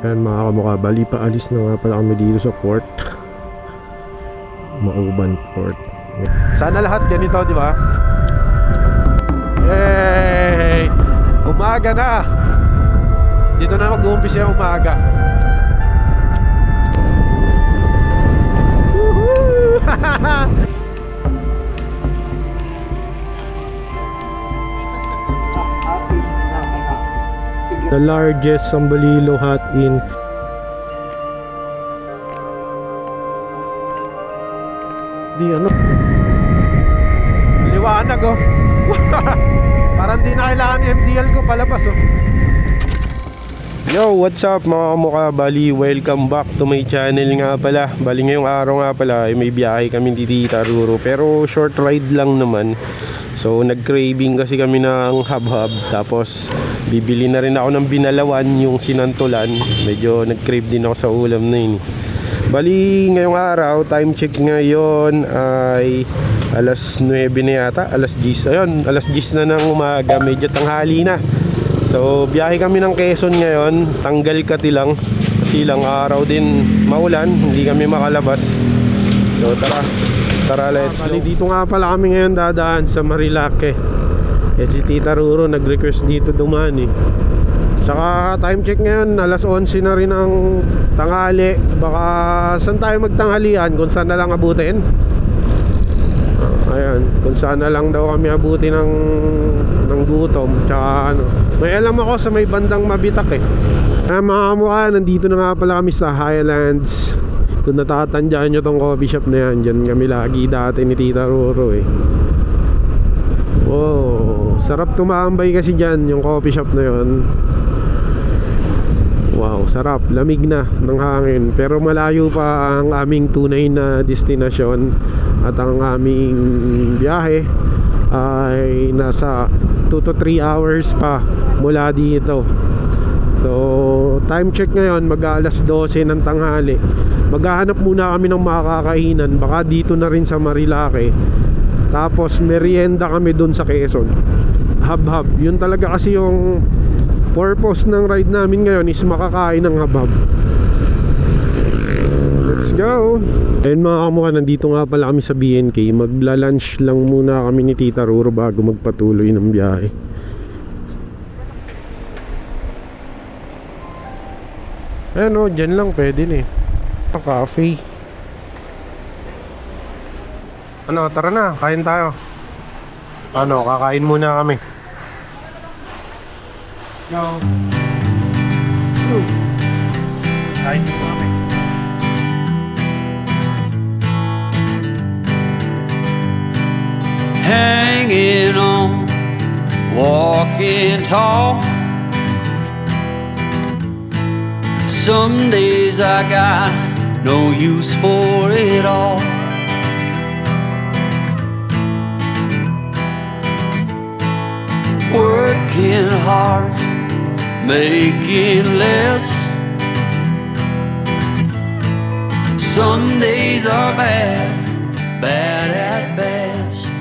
Ayan mga kamukha, bali paalis na nga pala kami dito sa port, Mauban Port. Sana lahat ganito, di ba? Yay! Umaga na! Dito na mag-uumpisa yung umaga. Woohoo! The largest Sambalilo Hot Inn. Di ano, liwanag oh. Parang di na kailangan yung MDL ko palabas oh. Yo, what's up mga kamukha? Bali, welcome back to my channel nga pala. Bali ngayong araw nga pala ay may biyahe kami dito Taruro, pero short ride lang naman. So nag-craving kasi kami ng hab-hab, tapos bibili na rin ako ng binalawan, yung sinantulan. Medyo nag-crave din ako sa ulam na yun. Bali ngayong araw, time check ngayon ay alas 9 na yata, alas 10. Ayun, alas 10 na ng umaga, medyo tanghali na. So biyahe kami ng Quezon ngayon, tanggal kati lang. Kasi lang araw din maulan, hindi kami makalabas. So tara, let's go. Dito nga pala kami ngayon dadaan sa Marilake. Si Tita Ruro nag-request dito dumaan eh. Saka time check ngayon, alas 11 na rin ang tanghali. Baka saan tayo magtanghalian, kung saan na lang abutin. Ayan, kung saan na lang daw kami abutin ng gutom. Tsaka ano, may alam ako sa may bandang Mabitak eh. Mga kamukha, nandito na nga pala kami sa Highlands. Kung natatandaan nyo tong coffee shop na yan, dyan kami lagi dati ni Tita Ruro eh. Wow, sarap tumambay kasi dyan, yung coffee shop na yon. Wow, sarap, lamig na ng hangin. Pero malayo pa ang aming tunay na destinasyon. At ang aming biyahe ay nasa 2 to 3 hours pa mula dito. So time check ngayon, mag-alas 12 ng tanghali. Maghahanap muna kami ng makakainan, baka dito na rin sa Marilake. Tapos merienda kami dun sa Quezon, hab-hab. Yun talaga kasi yung purpose ng ride namin ngayon, is makakain ng hab-hab. Let's go. Ayun mga kamukha, nandito nga pala kami sa BNK. Magla-lunch lang muna kami ni Tita Ruro bago magpatuloy ng biyahe. Ayan o, dyan lang pwede na eh. Cafe. Ano, tara na, kain tayo. Ano, kakain muna kami. Yo. Kain muna kami. Hanging on, walking tall. Some days I got no use for it all. Working hard, making less. Some days are bad, bad at best.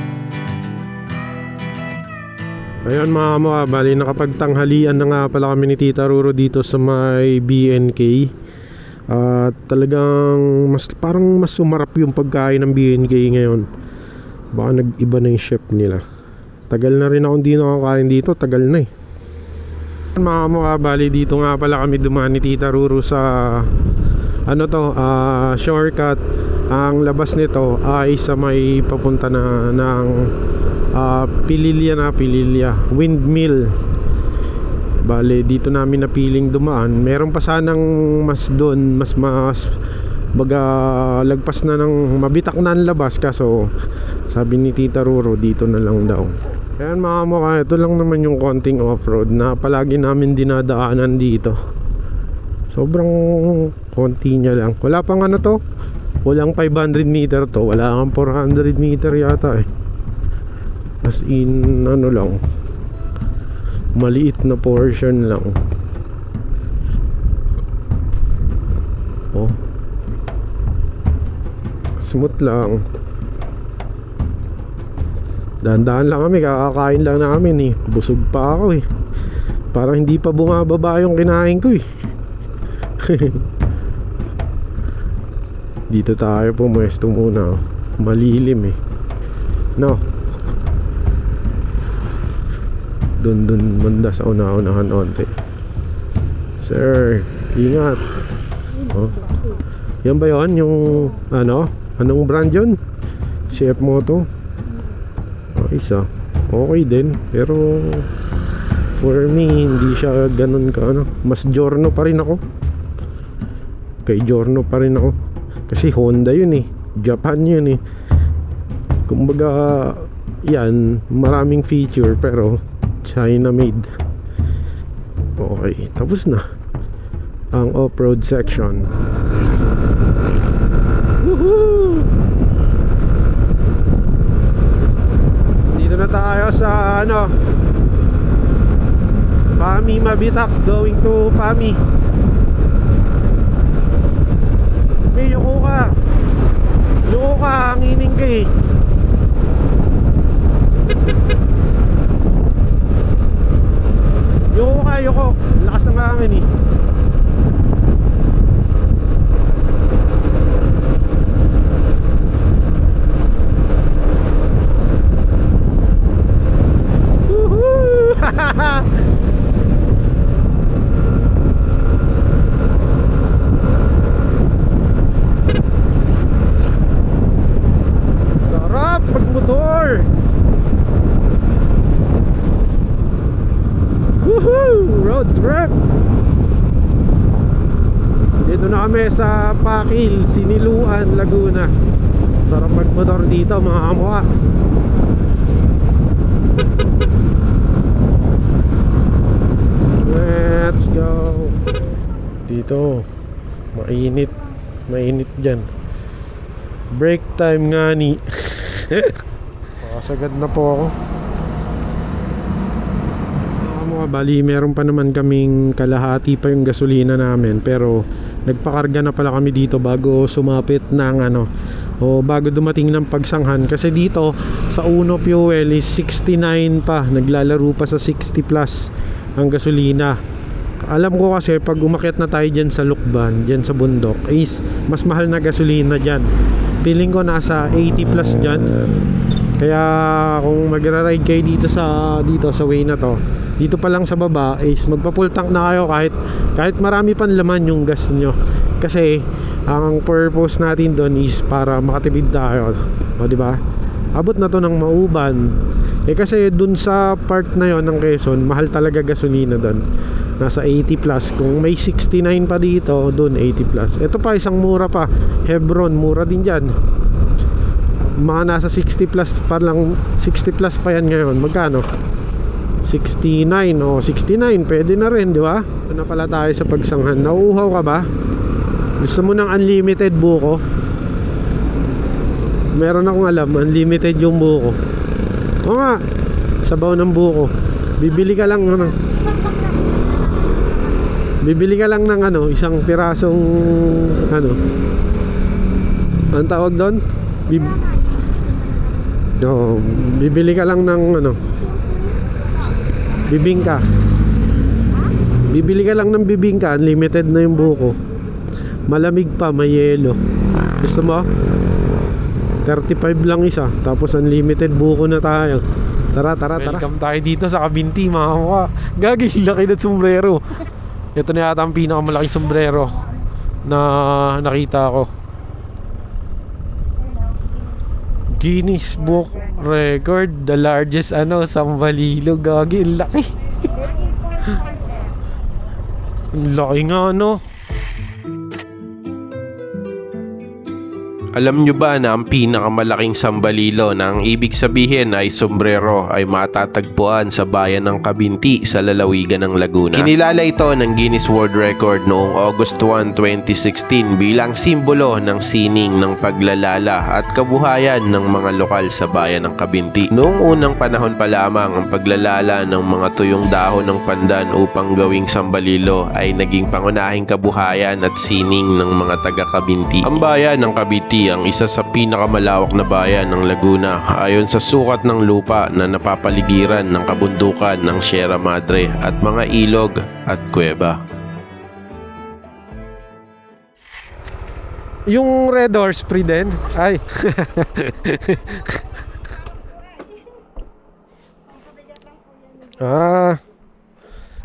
Ayun mga kamuka, bali nakapagtanghalian na nga pala kami ni Tita Ruro dito sa may BNK. At talagang parang mas sumarap yung pagkain ng BNK ngayon. Baka nag-iba na yung chef nila. Tagal na rin ako hindi nakakain dito, tagal na eh. Mga kamuka, bali dito nga pala kami dumaan ni Tita Ruro sa shortcut. Ang labas nito ay sa may papunta na ng Pililya Windmill. Bale dito namin napiling dumaan. Meron pa sanang mas doon, mas baga lagpas na ng mabitak na ang labas, kaso sabi ni Tita Ruro dito na lang daw. Ayan mga mukha, ito lang naman yung konting off-road na palagi namin dinadaanan dito. Sobrang konti niya lang. Wala pang ano to, walang 500 meter to, wala kang 400 meter yata eh. As in ano lang, maliit na portion lang. Oh, smooth lang. Dahan-dahan lang kami, kakakain lang namin eh. Busog pa ako eh. Parang hindi pa bumababa yung kinain ko eh. Dito tayo pumuesto muna oh. Malilim eh, no? Dun banda sa una-unahan onte. Sir, ingat. Oh. Yan ba yun? Yung ano? Anong brand yun? CF Moto? Oh, isa. Okay din. Pero for me, hindi siya ganun ka ano. Mas Giorno pa rin ako. Kay Giorno pa rin ako. Kasi Honda yun eh, Japan yun eh. Kumbaga yan, maraming feature pero China made. Okay, tapos na ang off-road section. Woohoo! Dito na tayo sa ano, Pami Mabitak, going to Pami. May yuko ka, hangining ka eh. Yuko, lakas ng hangin eh. Woohoo! Sarap magmotor. Woohoo! Road trip. Dito na kami sa Pakil, Siniluan, Laguna. Sarap magmotor dito mga kamukha. Let's go. Dito mainit dyan. Break time nga ni. Pakasagad na po ako. Bali meron pa naman kaming kalahati pa yung gasolina namin, pero nagpakarga na pala kami dito bago sumapit ng ano, o bago dumating ng pagsanghan. Kasi dito sa Uno Fuel is 69 pa, naglalaro pa sa 60 plus ang gasolina. Alam ko kasi pag umakyat na tayo dyan sa Lukban, dyan sa bundok, is mas mahal na gasolina dyan. Feeling ko nasa 80 plus dyan. Kaya kung magra-ride kayo dito sa way na to, dito pa lang sa baba is magpa-full tank na kayo kahit marami pang laman yung gas nyo. Kasi ang purpose natin doon is para makatipid tayo. O di ba? Abot na to ng Mauban. Kasi dun sa part na yon ng Quezon, mahal talaga gasolina doon. Nasa 80 plus. Kung may 69 pa dito, doon 80 plus. Ito pa isang mura pa, Hebron, mura din dyan. Mga nasa 60 plus pa lang, 60 plus pa yan ngayon. Magkano? 69 o 69, pwede na rin, di ba? Ito na pala tayo sa pagsanghan. Nauuhaw ka ba? Gusto mo ng unlimited buko? Meron akong alam, unlimited yung buko. Oo nga, sabaw ng buko. Bibili ka lang ano. Bibili ka lang ng ano, isang pirasong ano. Anong tawag doon? Bibili ka lang ng ano. Bibingka. Bibili ka lang ng bibingka, unlimited na yung buko. Malamig pa, may yelo. Gusto mo? 35 lang isa, tapos unlimited buko na tayo. Tara. Welcome tayo dito sa Kabinti, mga kamukha. Gagi, laki na sombrero. Ito na yata ang pinakamalaking sombrero na nakita ko. Guinness Book Record, the largest sambalilo. Gagi, ang laki. Ang laki nga Alam nyo ba na ang pinakamalaking sambalilo na ang ibig sabihin ay sombrero ay matatagpuan sa bayan ng Kabinti sa lalawigan ng Laguna? Kinilala ito ng Guinness World Record noong August 1, 2016 bilang simbolo ng sining ng paglalala at kabuhayan ng mga lokal sa bayan ng Kabinti. Noong unang panahon pa lamang, ang paglalala ng mga tuyong dahon ng pandan upang gawing sambalilo ay naging pangunahing kabuhayan at sining ng mga taga-Kabinti. Ang bayan ng Kabinti ang isa sa pinakamalawak na bayan ng Laguna ayon sa sukat ng lupa na napapaligiran ng kabundukan ng Sierra Madre at mga ilog at kuweba. Yung Red Horse free din? Ay.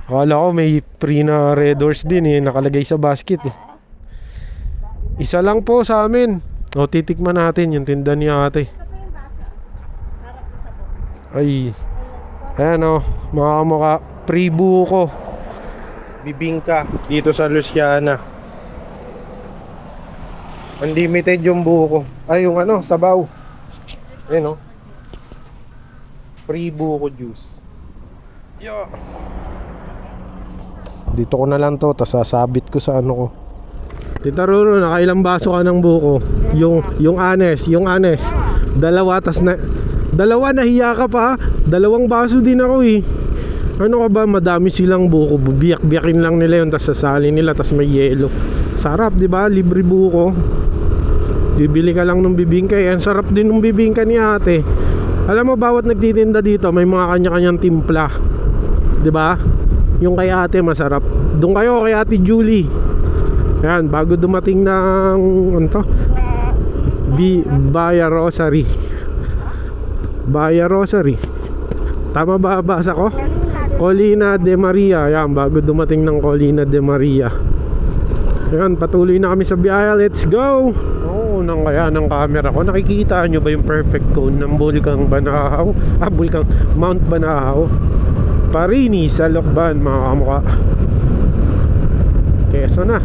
Akala ko may free na Red Horse din nakalagay sa basket Isa lang po sa amin. Titikman natin yung tinda ni ate. Ay. Ayan mga kamukha. Free buko. Bibingka dito sa Luciana. Unlimited yung buko. Ay yung sabaw. Ayan free buko juice. Dito ko na lang to, tas sasabit ko sa ko. Tita Ruru, nakailang baso ka ng buko? Yung anes. Dalawa, nahiya ka pa. 2 baso din ako Ano ka ba, madami silang buko. Biyak-biyakin lang nila yun, tas sasalin nila, tas may yelo. Sarap, di ba? Libre buko. Bibili ka lang ng bibingka. Ang sarap din ng bibingka ni ate. Alam mo, bawat nagtitinda dito, may mga kanya-kanyang timpla. Di ba? Yung kay ate masarap. Doon kayo kay ate Julie. Yan, bago dumating ng Baya Rosary. Tama ba basa ko? Colina de Maria. Yan, bago dumating ng Colina de Maria. Yan, patuloy na kami sa biyahe. Let's go! Nang kaya ng camera ko, nakikita nyo ba yung perfect cone ng Bulkang Banahaw? Bulkang Mount Banahaw. Parini sa Lokban, mga kamukha. Quezon na.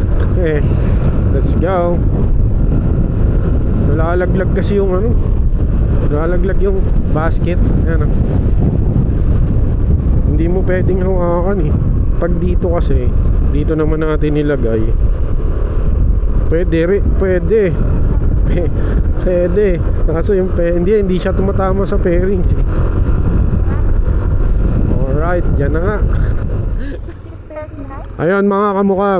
Let's go. Nalalaglag kasi yung nalalaglag yung basket. Ayan Hindi mo pwedeng hawakan Pag dito kasi, dito naman natin nilagay. Pwede. Kaso yung hindi siya tumatama sa pairings. Alright, dyan na nga. Ayun mga kamukha,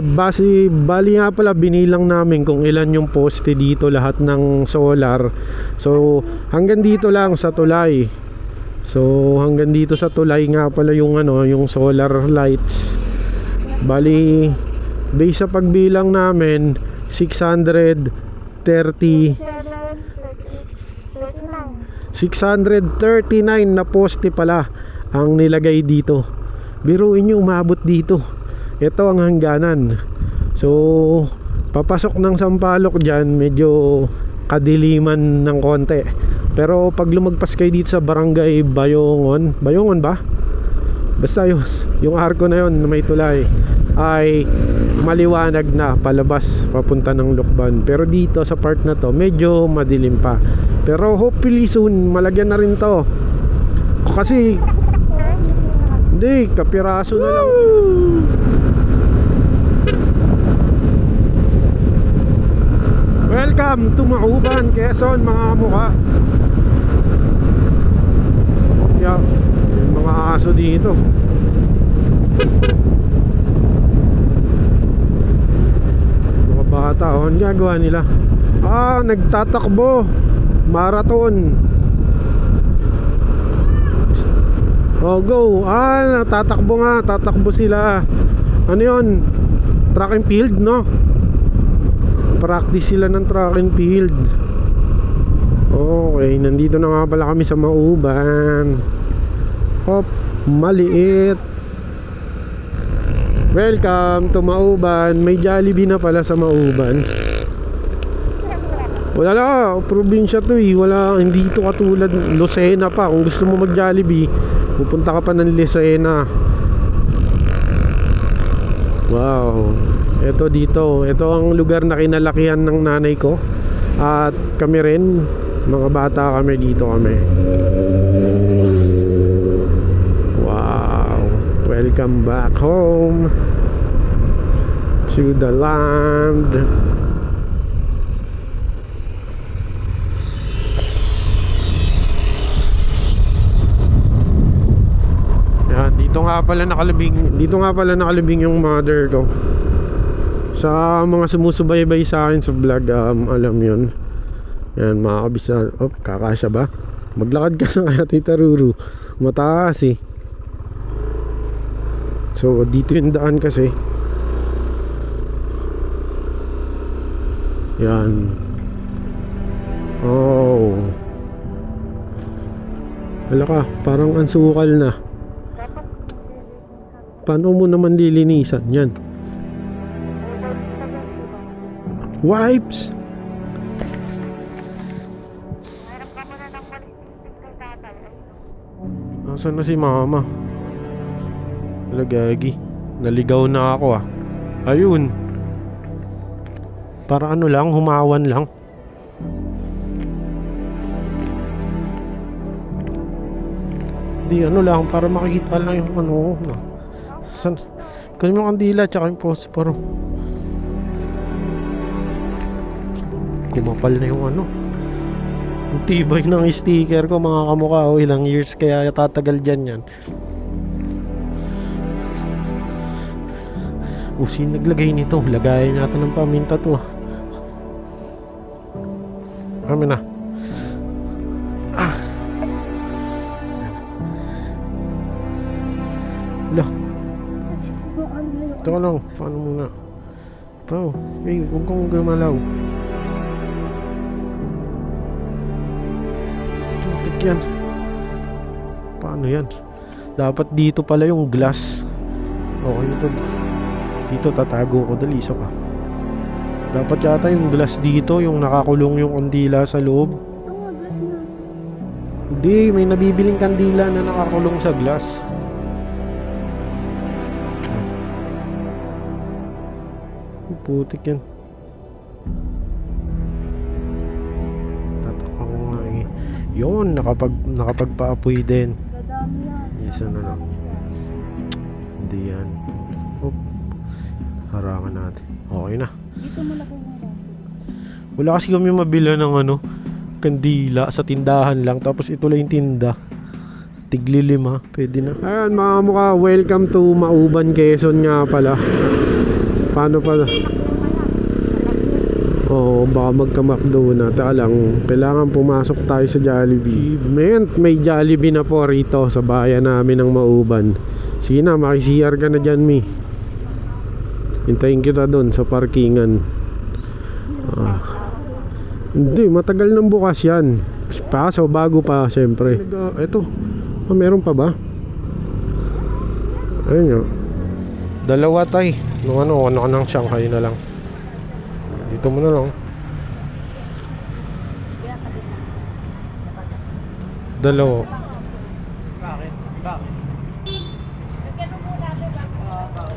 bali nga pala binilang namin kung ilan yung poste dito, lahat ng solar. So hanggang dito lang sa tulay. Hanggang dito sa tulay nga pala yung yung solar lights. Bali base sa pagbilang namin 639 na poste pala ang nilagay dito. Biruin nyo, umabot dito. Ito ang hangganan. So papasok ng Sampaloc dyan, medyo kadiliman ng konti. Pero pag lumagpas kayo dito sa barangay Bayongon ba? Basta yung arko na yun na may tulay ay maliwanag na palabas papunta ng Lukban. Pero dito sa part na to medyo madilim pa. Pero hopefully soon malagyan na rin to. Kasi hindi, kapiraso na lang. Welcome to Mauban, Quezon mga kamukha. Yeah, yung mga aso dito. Mga bata, oh, ano ginagawa nila? Nagtatakbo. Marathon. Oh, go. Tatakbo nga. Tatakbo sila. Ano yun? Track and field, no? Practice sila ng track and field. Okay, nandito na nga pala kami sa Mauban. Hop, maliit. Welcome to Mauban. May Jollibee na pala sa Mauban. Wala na, probinsya to eh. Wala, hindi ito katulad Lucena pa. Kung gusto mo mag Jollibee, pupunta ka pa ng Lucena. Wow. Ito dito, ito ang lugar na kinalakihan ng nanay ko. At kami rin, mga bata kami, dito kami. Wow. Welcome back home to the land. Dito nga pala nakalibing yung mother ko. Sa mga sumusubaybay sa akin sa vlog, alam yun. Yan, mga kabisa. Oh, kakasya ba? Maglakad ka na kaya, Tita Ruru. Mataas eh. So dito yung daan kasi. Yan. Oh. Wala ka, parang ansukal na. Paano mo naman lilinisan yan? Wipes? Nasaan na si mama? Lagagi. Naligaw na ako ah. Ayun. Para ano lang, humawan lang. Di ano lang, para makikita lang yung ano. San? Kunin mo ang kandila tsaka yung posporo. Kumapal na yung ano. Ang tibay ng sticker ko mga kamukha. O ilang years kaya tatagal dyan yan. Sino naglagay nito? Lagayan natin ng paminta to. Amin na. Lah. Ito lang, paano muna? Pao, huwag kong gumalaw. Tutik yan. Paano yan? Dapat dito pala yung glass. Okay na to. Dito tatago ko, dali isa pa. Dapat yata yung glass dito, yung nakakulong yung kandila sa loob. Hindi, may nabibiling kandila na nakakulong sa glass. Putik yan. Tatakpan ko nga eh. Yun, nakapagpaapoy din. Yes, ano lang. Hindi yan. Oop. Harangan natin. Okay na. Dito mo na kayo. Wala kasi kami mabila ng ano, kandila sa tindahan lang. Tapos ito lang yung tinda. Tigli-5, pwede na. Ayan mga mukha, welcome to Mauban, Quezon nga pala. Paano pala? Oo, baka magka-McDo na. Taka lang, kailangan pumasok tayo sa Jollibee. May Jollibee na po rito sa bayan namin ng Mauban. Sige na, makisiyar ka na dyan, Mi. Hintayin kita doon sa parkingan. Hindi, matagal nang bukas yan. Paso, bago pa, syempre. Eto, meron pa ba? Ayun yun. Dalawa tay. Nung ano ng Shanghai na lang. Dito mo na lang. Dalawa.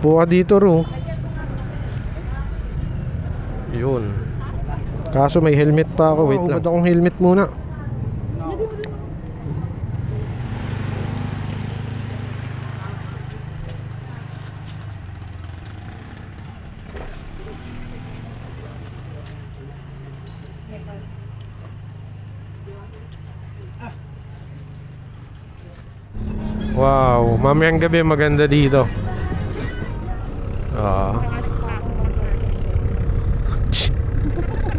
Buka dito ro. Yun. Kaso may helmet pa ako. Wait lang. Ubad akong helmet muna. Wow, mamayang gabi maganda dito. Ah.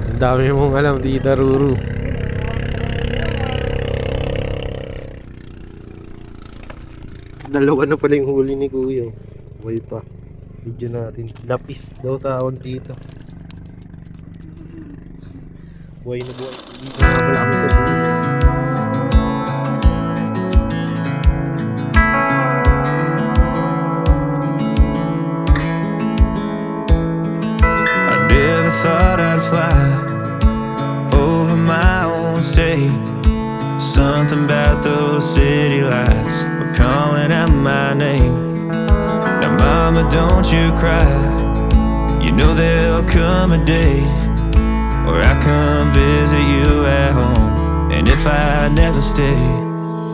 Ang dami mong alam, Tita Ruru. Dalawa na pala yung huli ni Kuya. Buhay pa. Video natin. Lapis daw tawag dito. Buhay na buhay. Dito na pala kami sa dulo. Never thought I'd fly over my own state. Something about those city lights were calling out my name. Now mama, don't you cry. You know there'll come a day where I come visit you at home. And if I never stay,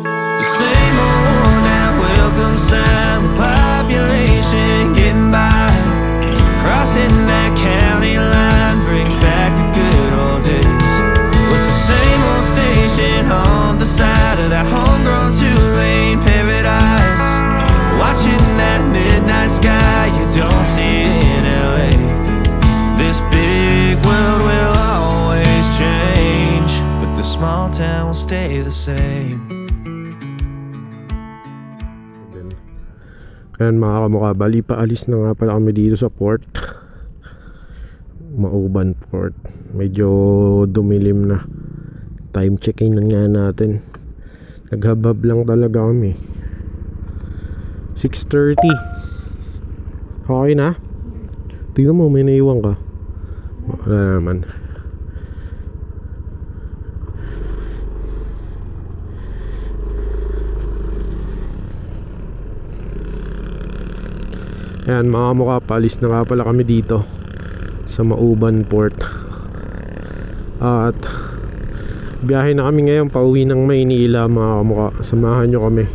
the same old worn out welcome sign, the population getting by. Crossing that county line brings back the good old days, with the same old station on the side of that homegrown two-lane paradise. Watching that midnight sky you don't see in LA. This big world will always change, but the small town will stay the same. Ayan mga kamukha, bali pa alis na nga pala kami dito sa port, Mauban Port. Medyo dumilim na. Time checking na nga natin. Naghabab lang talaga kami. 6:30. Okay na? Tingnan mo, may naiwan ka. Wala naman. Ayan mga kamukha, paalis na nga pala kami dito sa Mauban Port. At biyahe na kami ngayon pauwi ng Maynila mga kamukha. Samahan nyo kami.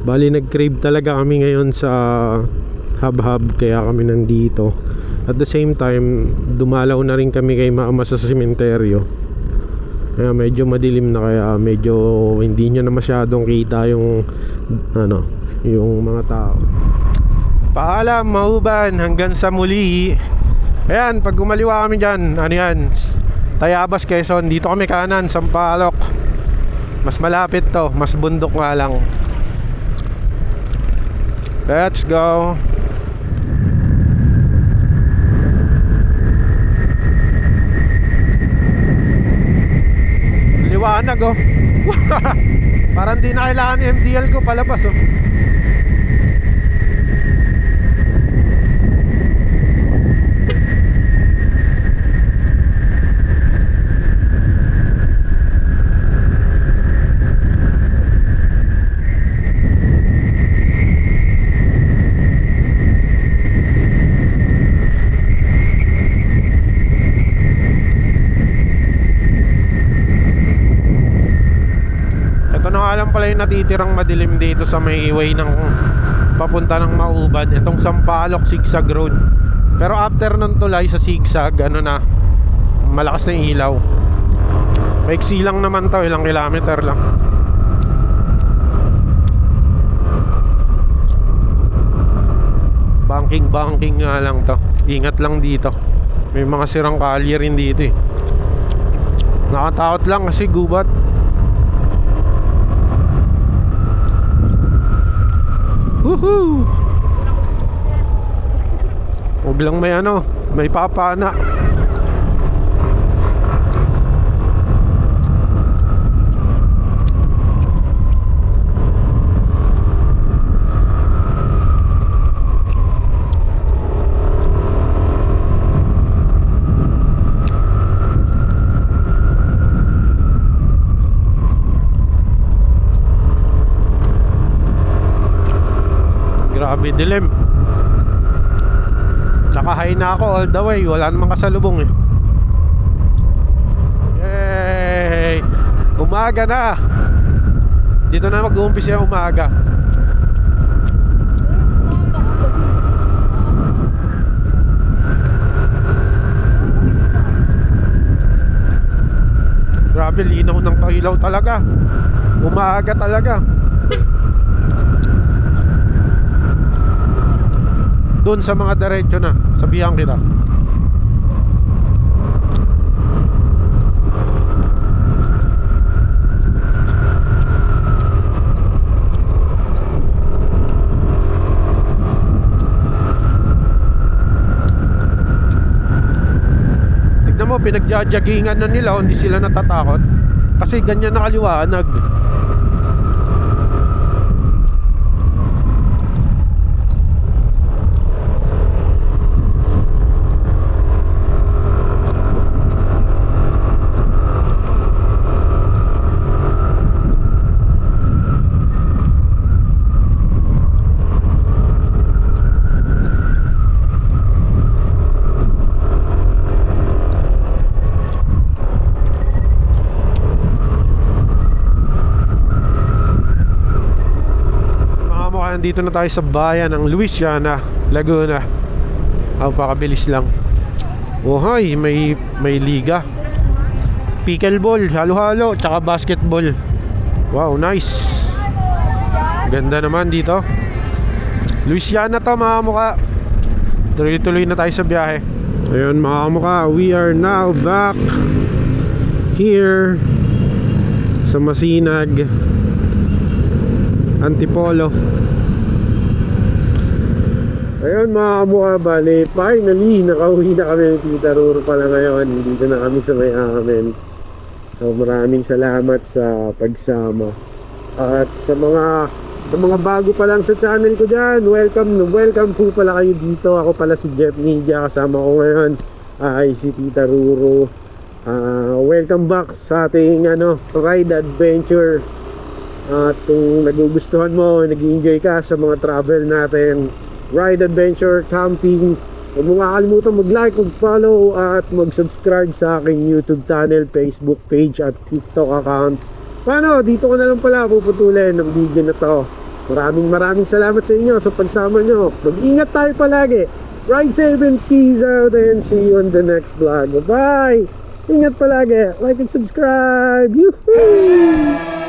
Bali nag-crave talaga kami ngayon sa hub-hub, kaya kami nandito. At the same time, dumalaw na rin kami kay mama sa sementeryo. Kaya medyo madilim na, kaya medyo hindi nyo na masyadong kita yung yung mga tao. Paalam Mauban, hanggang sa muli. Ayan, pag gumaliwa kami dyan, ano yan, Tayabas, Quezon. Dito kami kanan, Sampaloc. Mas malapit to, mas bundok nga lang. Let's go. Liwanag oh. Parang di na kailangan yung MDL ko palabas oh. Pala yung natitirang madilim dito sa may way ng papunta ng Mauban, itong Sampaloc Zigzag Road. Pero after nun tulay sa zigzag, ano na, malakas na yung ilaw. Maiksi lang naman to, ilang kilometer lang. Banking nga lang to. Ingat lang dito, may mga sirang kalye rin dito eh. Nakatakot lang kasi gubat. Woohoo! Huwag lang may papana. Grabe dilim. Naka-high na ako all the way. Wala namang kasalubong eh. Yay! Umaga na. Dito na mag-uumpisa yung umaga. Grabe, linaw ng ilaw talaga. Umaga talaga. Doon sa mga diretso na, sabihan kita. Tignan mo, pinagjajagingan na nila, hindi sila natatakot. Kasi ganyan nakaliwanag. Dito na tayo sa bayan ng Luisiana, Laguna. Pakabilis lang. Oh, hay, may liga. Pickleball, halo-halo, tsaka basketball. Wow, nice. Ganda naman dito. Luisiana to, mga mukha. Tuloy-tuloy na tayo sa biyahe. Ayun, mga mukha, we are now back here sa Masinag, Antipolo. Ayun mga kamukha, bale, finally nakauwi na kami ng Tita Ruro pala ngayon. Dito na kami sa may amin. So maraming salamat sa pagsama. At sa mga bago pa lang sa channel ko dyan, welcome po pala kayo dito. Ako pala si Jeff Media, kasama ko ngayon ay si Tita Ruro. Welcome back sa ating ride adventure. At kung nagugustuhan mo, nag-enjoy ka sa mga travel natin, ride adventure, camping, huwag mo kakalimutan mag-like, mag-follow at mag-subscribe sa aking YouTube channel, Facebook page at TikTok account. Paano? Dito ko na lang pala puputulin ng video na to. Maraming salamat sa inyo sa pagsama nyo. Mag-ingat tayo palagi. Ride safe and peace out, and see you on the next vlog. Bye! Ingat palagi. Like and subscribe. Yoo-hoo!